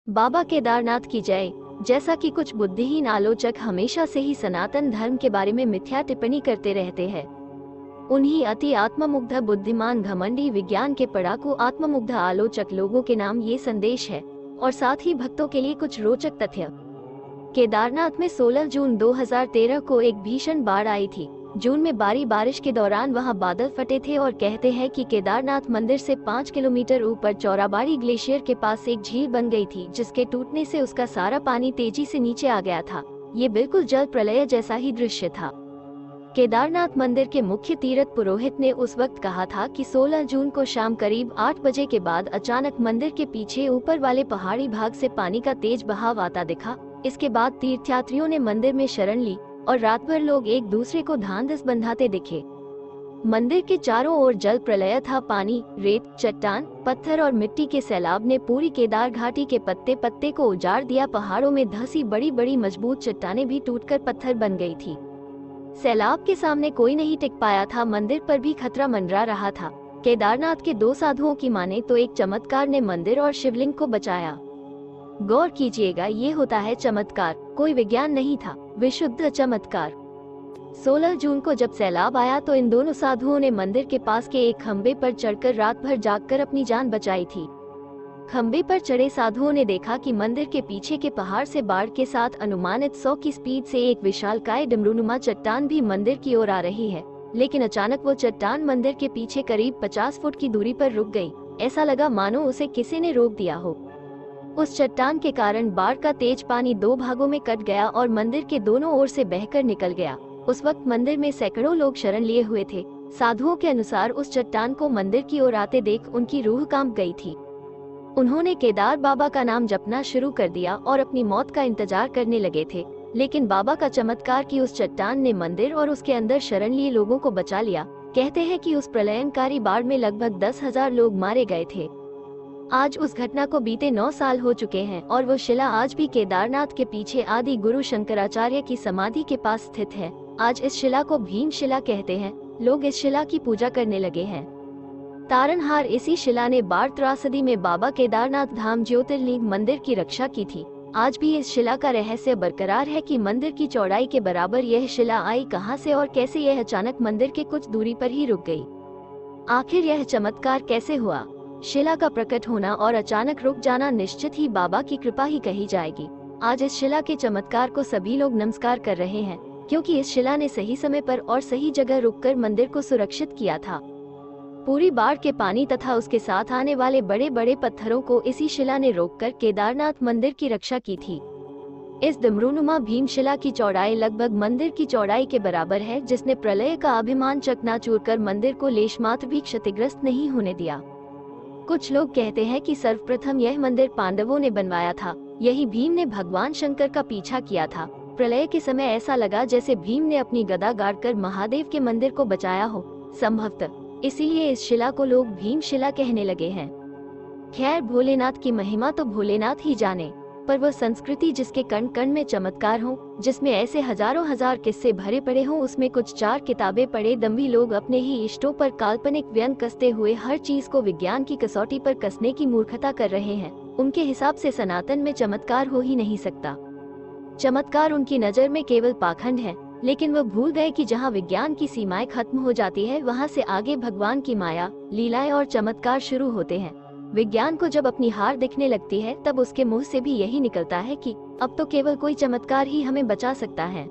बाबा केदारनाथ की जय। जैसा कि कुछ बुद्धिहीन आलोचक हमेशा से ही सनातन धर्म के बारे में मिथ्या टिप्पणी करते रहते हैं, उन्हीं अति आत्ममुग्ध बुद्धिमान घमंडी विज्ञान के पढ़ाकू आत्ममुग्ध आलोचक लोगों के नाम ये संदेश है और साथ ही भक्तों के लिए कुछ रोचक तथ्य। केदारनाथ में 16 जून 2013 को एक भीषण बाढ़ आई थी। जून में भारी बारिश के दौरान वहां बादल फटे थे और कहते हैं कि केदारनाथ मंदिर से 5 किलोमीटर ऊपर चौराबाड़ी ग्लेशियर के पास एक झील बन गई थी, जिसके टूटने से उसका सारा पानी तेजी से नीचे आ गया था। ये बिल्कुल जल प्रलय जैसा ही दृश्य था। केदारनाथ मंदिर के मुख्य तीर्थ पुरोहित ने उस वक्त कहा था कि 16 जून को शाम करीब 8 बजे के बाद अचानक मंदिर के पीछे ऊपर वाले पहाड़ी भाग से पानी का तेज बहाव आता दिखा। इसके बाद तीर्थयात्रियों ने मंदिर में शरण ली और रात भर लोग एक दूसरे को ढांढस बंधाते दिखे। मंदिर के चारों ओर जल प्रलय था। पानी, रेत, चट्टान, पत्थर और मिट्टी के सैलाब ने पूरी केदार घाटी के पत्ते पत्ते को उजाड़ दिया। पहाड़ों में धंसी बड़ी बड़ी मजबूत चट्टानें भी टूटकर पत्थर बन गई थी। सैलाब के सामने कोई नहीं टिक पाया था। मंदिर पर भी खतरा मंडरा रहा था। केदारनाथ के 2 साधुओं की माने तो एक चमत्कार ने मंदिर और शिवलिंग को बचाया। गौर कीजिएगा, ये होता है चमत्कार, कोई विज्ञान नहीं था, विशुद्ध चमत्कार। 16 जून को जब सैलाब आया तो इन दोनों साधुओं ने मंदिर के पास के एक खंबे पर चढ़कर रात भर जागकर अपनी जान बचाई थी। खंबे पर चढ़े साधुओं ने देखा कि मंदिर के पीछे के पहाड़ से बाढ़ के साथ अनुमानित 100 की स्पीड से एक विशालकाय डमरूनुमा चट्टान भी मंदिर की ओर आ रही है। लेकिन अचानक वो चट्टान मंदिर के पीछे करीब 50 फुट की दूरी पर रुक गई। ऐसा लगा मानो उसे किसी ने रोक दिया हो। उस चट्टान के कारण बाढ़ का तेज पानी 2 भागों में कट गया और मंदिर के दोनों ओर से बहकर निकल गया। उस वक्त मंदिर में सैकड़ों लोग शरण लिए हुए थे। साधुओं के अनुसार उस चट्टान को मंदिर की ओर आते देख उनकी रूह कांप गई थी। उन्होंने केदार बाबा का नाम जपना शुरू कर दिया और अपनी मौत का इंतजार करने लगे थे। लेकिन बाबा का चमत्कार कि उस चट्टान ने मंदिर और उसके अंदर शरण लिए लोगों को बचा लिया। कहते हैं कि उस प्रलयंकारी बाढ़ में लगभग 10,000 लोग मारे गए थे। आज उस घटना को बीते 9 साल हो चुके हैं और वो शिला आज भी केदारनाथ के पीछे आदि गुरु शंकराचार्य की समाधि के पास स्थित है। आज इस शिला को भीम शिला कहते हैं। लोग इस शिला की पूजा करने लगे हैं। तारनहार इसी शिला ने बाढ़ त्रासदी में बाबा केदारनाथ धाम ज्योतिर्लिंग मंदिर की रक्षा की थी। आज भी इस शिला का रहस्य बरकरार है कि मंदिर की चौड़ाई के बराबर यह शिला आई कहां से और कैसे यह अचानक मंदिर के कुछ दूरी पर ही रुक गई। आखिर यह चमत्कार कैसे हुआ? शिला का प्रकट होना और अचानक रुक जाना निश्चित ही बाबा की कृपा ही कही जाएगी। आज इस शिला के चमत्कार को सभी लोग नमस्कार कर रहे हैं, क्योंकि इस शिला ने सही समय पर और सही जगह रुककर मंदिर को सुरक्षित किया था। पूरी बाढ़ के पानी तथा उसके साथ आने वाले बड़े बड़े पत्थरों को इसी शिला ने रोककर केदारनाथ मंदिर की रक्षा की थी। इस डमरूनुमा भीम शिला की चौड़ाई लगभग मंदिर की चौड़ाई के बराबर है, जिसने प्रलय का अभिमान चकनाचूर कर मंदिर को लेशमात्र भी क्षतिग्रस्त नहीं होने दिया। कुछ लोग कहते हैं कि सर्वप्रथम यह मंदिर पांडवों ने बनवाया था। यही भीम ने भगवान शंकर का पीछा किया था। प्रलय के समय ऐसा लगा जैसे भीम ने अपनी गदा गाड़कर महादेव के मंदिर को बचाया हो, संभवतः इसीलिए इस शिला को लोग भीम शिला कहने लगे हैं। खैर, भोलेनाथ की महिमा तो भोलेनाथ ही जाने, पर वह संस्कृति जिसके कण कण में चमत्कार हो, जिसमें ऐसे हजारों हजार किस्से भरे पड़े हों, उसमें कुछ 4 किताबें पढ़े दम्भी लोग अपने ही इष्टों पर काल्पनिक व्यंग कसते हुए हर चीज को विज्ञान की कसौटी पर कसने की मूर्खता कर रहे हैं। उनके हिसाब से सनातन में चमत्कार हो ही नहीं सकता। चमत्कार उनकी नजर में केवल पाखंड है, लेकिन वह भूल गए कि जहाँ विज्ञान की सीमाएं खत्म हो जाती है, वहाँ से आगे भगवान की माया, लीलाएं और चमत्कार शुरू होते हैं। विज्ञान को जब अपनी हार दिखने लगती है, तब उसके मुंह से भी यही निकलता है कि अब तो केवल कोई चमत्कार ही हमें बचा सकता है।